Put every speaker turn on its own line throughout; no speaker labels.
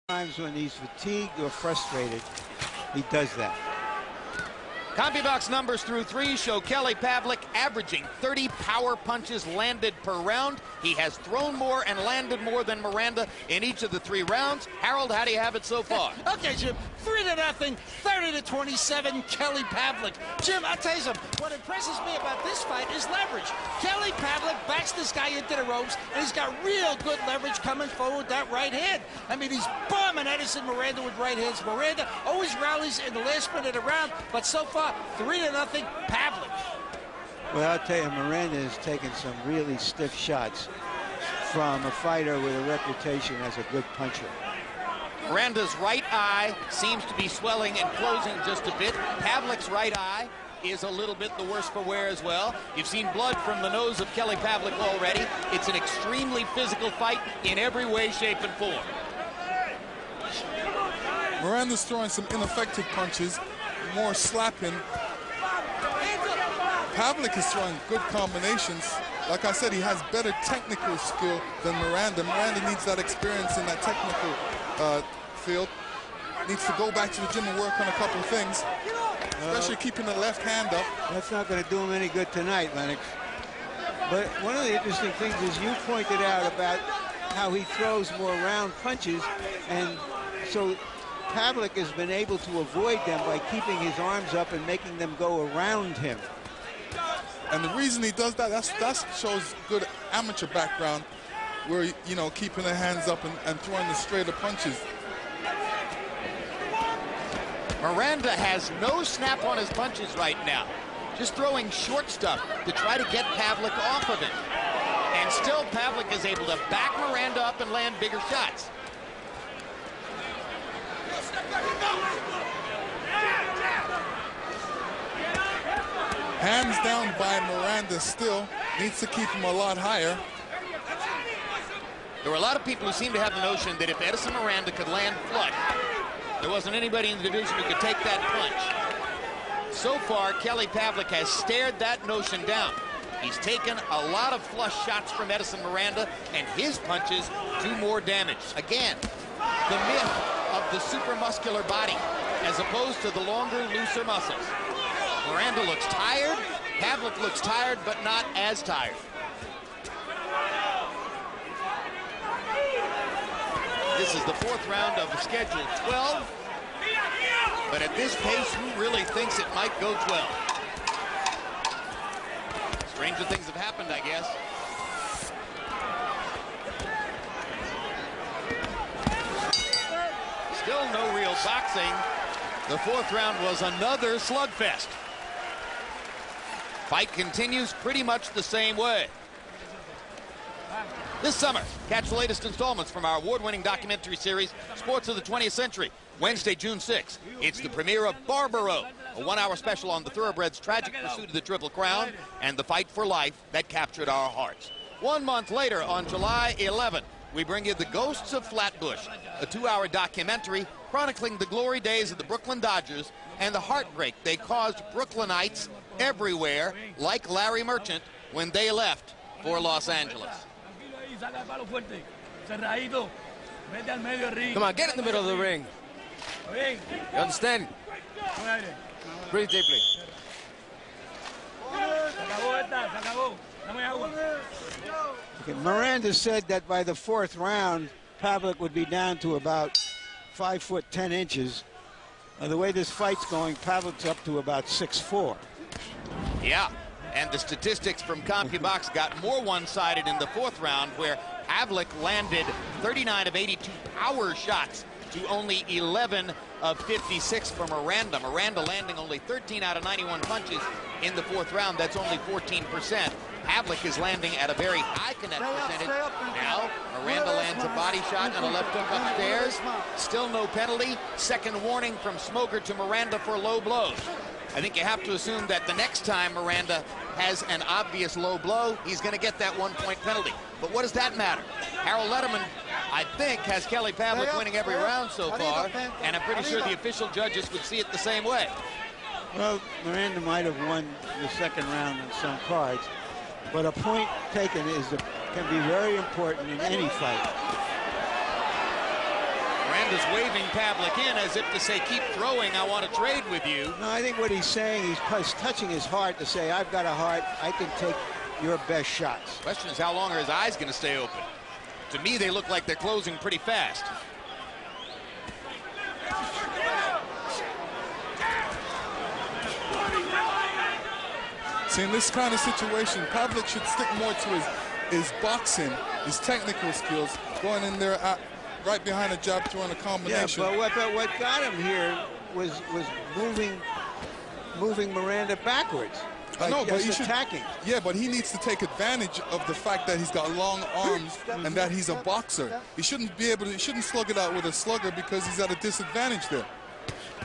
Times when he's fatigued or frustrated, he does that.
CompuBox numbers through 3 show Kelly Pavlik averaging 30 power punches landed per round. He has thrown more and landed more than Miranda in each of the 3 rounds. Harold, how do you have it so far?
Okay, Jim, 3-0, 30-27, Kelly Pavlik. Jim, I'll tell you something. What impresses me about this fight is leverage. Kelly Pavlik backs this guy into the ropes, and he's got real good leverage coming forward with that right hand. I mean, he's bombing Edison Miranda with right hands. Miranda always rallies in the last minute of the round, but so far, 3-0, Pavlik.
Well, I'll tell you, Miranda has taken some really stiff shots from a fighter with a reputation as a good puncher.
Miranda's right eye seems to be swelling and closing just a bit. Pavlik's right eye is a little bit the worse for wear as well. You've seen blood from the nose of Kelly Pavlik already. It's an extremely physical fight in every way, shape, and form.
Miranda's throwing some ineffective punches, more slapping. Pavlik is throwing good combinations. Like I said, he has better technical skill than Miranda. Miranda needs that experience in that technical field. Needs to go back to the gym and work on a couple of things, especially keeping the left hand up.
That's not going to do him any good tonight, Lennox. But one of the interesting things is you pointed out about how he throws more round punches, and so Pavlik has been able to avoid them by keeping his arms up and making them go around him.
And the reason he does that, that shows good amateur background, where, you know, keeping the hands up and throwing the straighter punches.
Miranda has no snap on his punches right now. Just throwing short stuff to try to get Pavlik off of him. And still Pavlik is able to back Miranda up and land bigger shots.
Hands down by Miranda still. Needs to keep him a lot higher.
There were a lot of people who seem to have the notion that if Edison Miranda could land flush, there wasn't anybody in the division who could take that punch. So far, Kelly Pavlik has stared that notion down. He's taken a lot of flush shots from Edison Miranda, and his punches do more damage. Again, the myth of the supermuscular body as opposed to the longer, looser muscles. Miranda looks tired. Pavlik looks tired, but not as tired. This is the 4th round of schedule 12. But at this pace, who really thinks it might go 12? Stranger things have happened, I guess. Still no real boxing. The 4th round was another slugfest. Fight continues pretty much the same way. This summer, catch the latest installments from our award-winning documentary series, Sports of the 20th Century, Wednesday, June 6th. It's the premiere of Barbaro, a 1-hour special on the thoroughbred's tragic pursuit of the Triple Crown and the fight for life that captured our hearts. 1 month later, on July 11th, we bring you The Ghosts of Flatbush, a 2-hour documentary chronicling the glory days of the Brooklyn Dodgers and the heartbreak they caused Brooklynites everywhere, like Larry Merchant, when they left for Los Angeles.
Come on, get in the middle of the ring. You understand? Breathe deeply.
Okay, Miranda said that by the 4th round, Pavlik would be down to about 5 foot 10 inches. The way this fight's going, Pavlik's up to about 6'4".
Yeah, and the statistics from CompuBox got more one-sided in the 4th round, where Pavlik landed 39 of 82 power shots to only 11 of 56 for Miranda. Miranda landing only 13 out of 91 punches in the 4th round. That's only 14%. Pavlik is landing at a very high connect percentage. Now, Miranda lands a body shot and a left hook upstairs. Still no penalty. Second warning from Smoker to Miranda for low blows. I think you have to assume that the next time Miranda has an obvious low blow, he's going to get that 1-point penalty. But what does that matter? Harold Letterman, I think, has Kelly Pavlik winning every round so far, and I'm pretty sure the official judges would see it the same way.
Well, Miranda might have won the 2nd round on some cards, but a point taken can be very important in any fight.
Miranda's waving Pavlik in as if to say, keep throwing, I want to trade with you.
No, I think what he's saying, he's touching his heart to say, I've got a heart, I can take your best shots.
Question is, how long are his eyes going to stay open? To me, they look like they're closing pretty fast.
See, in this kind of situation, Pavlik should stick more to his boxing, his technical skills, going in there right behind a jab, throwing a combination.
Yeah, but what got him here was moving Miranda backwards.
I know, but he should,
attacking.
Yeah, but he needs to take advantage of the fact that he's got long arms and that he's a boxer. He shouldn't be able to. He shouldn't slug it out with a slugger because he's at a disadvantage there.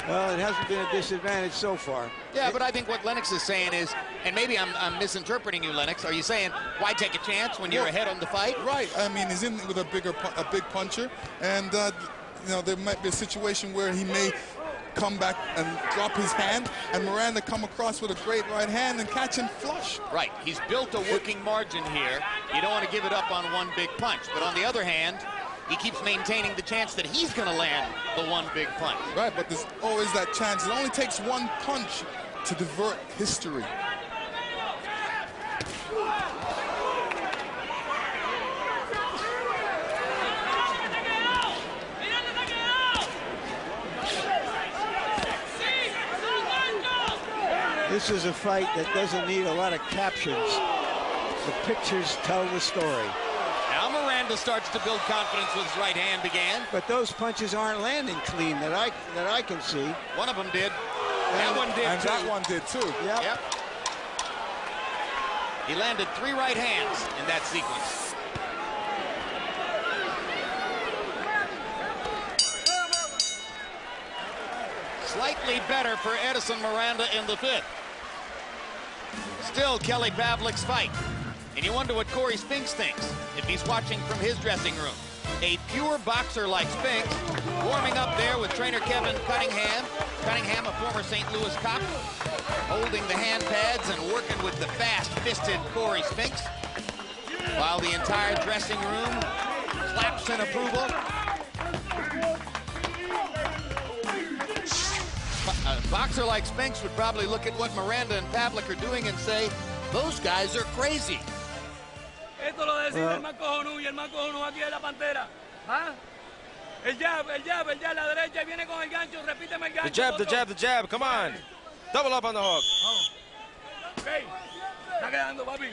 Well, it hasn't been a disadvantage so far.
Yeah, but I think what Lennox is saying is, and maybe I'm misinterpreting you, Lennox. Are you saying why take a chance when you're ahead on the fight?
Right. I mean, he's in with a big puncher, and you know, there might be a situation where he may come back and drop his hand, and Miranda come across with a great right hand and catch him flush.
Right. He's built a working margin here. You don't want to give it up on one big punch. But on the other hand, he keeps maintaining the chance that he's going to land the one big punch.
Right, but there's always that chance. It only takes one punch to divert history.
This is a fight that doesn't need a lot of captions. The pictures tell the story.
Now Miranda starts to build confidence with his right hand again.
But those punches aren't landing clean that I can see.
One of them did. That one did,
and
too.
that one did, too.
Yep.
He landed 3 right hands in that sequence. Slightly better for Edison Miranda in the 5th. Still Kelly Pavlik's fight. And you wonder what Corey Spinks thinks if he's watching from his dressing room. A pure boxer like Spinks, warming up there with trainer Kevin Cunningham. Cunningham, a former St. Louis cop, holding the hand pads and working with the fast-fisted Corey Spinks, while the entire dressing room claps in approval. A boxer like Spinks would probably look at what Miranda and Pavlik are doing and say, those guys are crazy.
Esto lo decide el más cojonú y el más cojonú aquí es la Pantera. ¿Ah? El jab, la derecha y viene con el gancho, repíteme el gancho.
The jab, come on. Double up on the hook.
Ok, está quedando, papi.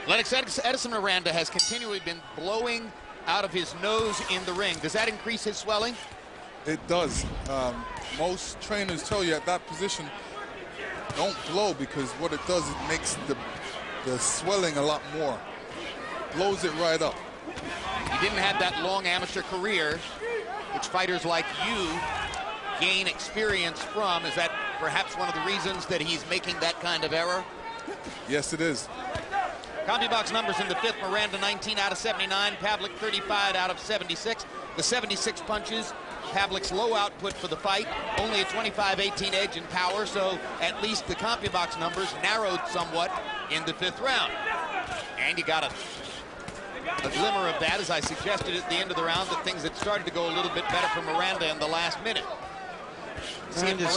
Lennox, Edison Miranda has continually been blowing out of his nose in the ring. Does that increase his swelling?
It does. Most trainers tell you at that position, don't blow, because what it does, it makes the swelling a lot more. Blows it right up.
He didn't have that long amateur career, which fighters like you gain experience from. Is that perhaps one of the reasons that he's making that kind of error?
Yes, it is.
CompuBox numbers in the 5th, Miranda 19 out of 79, Pavlik 35 out of 76. The 76 punches, Pavlik's low output for the fight, only a 25-18 edge in power, so at least the CompuBox numbers narrowed somewhat in the 5th round. And you got a glimmer of that, as I suggested at the end of the round, that things had started to go a little bit better for Miranda in the last minute.
Miranda's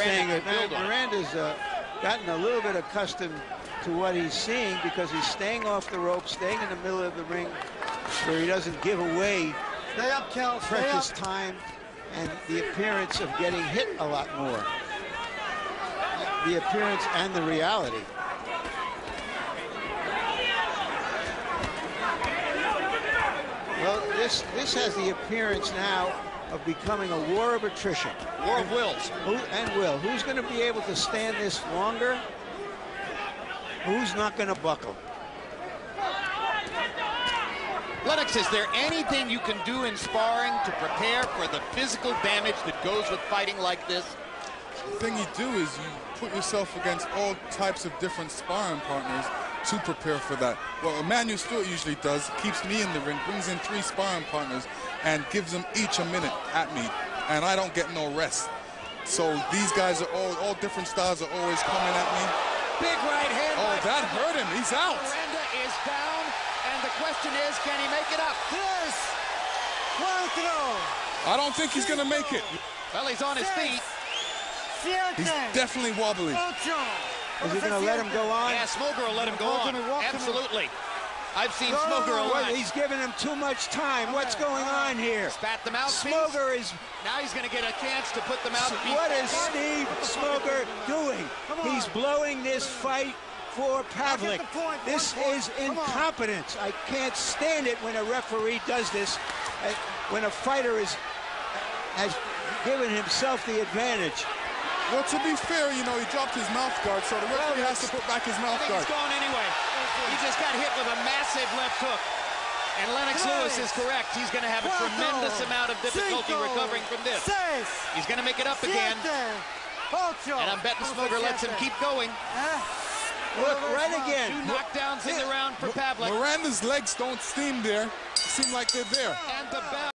gotten a little bit accustomed to what he's seeing, because he's staying off the rope, staying in the middle of the ring where he doesn't give away precious time and the appearance of getting hit a lot more. The appearance and the reality. Well, this has the appearance now of becoming a war of attrition.
War of wills.
Who's going to be able to stand this longer? Who's not going to buckle?
Lennox, is there anything you can do in sparring to prepare for the physical damage that goes with fighting like this?
The thing you do is you put yourself against all types of different sparring partners to prepare for that. What Emmanuel Stewart usually does, keeps me in the ring, brings in 3 sparring partners, and gives them each a minute at me, and I don't get no rest. So these guys are all different styles are always coming at me.
Big right hand.
Oh, that hurt him. He's out.
Miranda is down, and The question is, can he make it up?
I don't think he's going to make it.
Well, he's on his feet.
He's definitely wobbly.
Is he going to let him go on?
Yeah, Smoger will let him go on. Absolutely. I've seen Smoger a lot.
He's giving him too much time. What's going on here?
Spat them out.
Smoger is...
Now he's going to get a chance to put them out.
What is Steve Smoger doing? He's blowing this fight for Pavlik. This is incompetence. I can't stand it when a referee does this, when a fighter has given himself the advantage.
Well, to be fair, you know, he dropped his mouth guard, so the referee has to put back his mouth guard.
He's gone anyway. He just got hit with a massive left hook. And Lennox Lewis is correct. He's going to have a tremendous amount of difficulty recovering from this. He's going to make it up again. And I'm betting Smoger lets him keep going.
Look, right again.
2 knockdowns in the round for Pavlik.
Miranda's legs don't seem there. Seem like they're there.
And the bell.